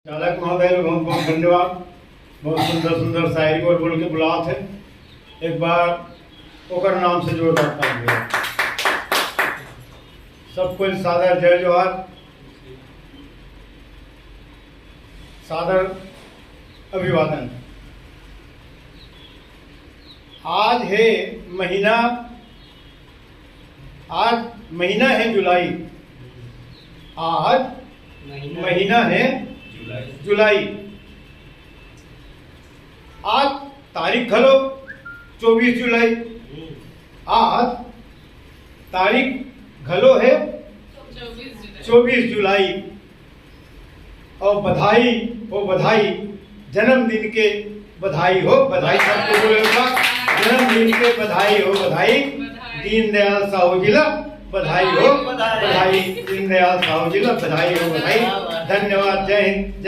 चालक महोदय को बहुत बहुत धन्यवाद। बहुत सुंदर सुंदर शायरी बोल के बुलाओ थे। एक बार ओकर नाम से जोरदार तालियां। सबको सादर जय जोहार, सादर अभिवादन। आज है महीना, आज महीना है जुलाई। आज महीना है जुलाई। आज तारीख घलो 24 जुलाई। आज तारीख घलो है 24 जुलाई। और बधाई हो, बधाई जन्मदिन के बधाई हो, बधाई सबको बोलेगा। जन्मदिन के बधाई हो, बधाई दीनदयाल साहू जी ला बधाई हो, बधाई दीनदयाल साहू जी ला बधाई हो, बधाई। धन्यवाद। जय हिंद।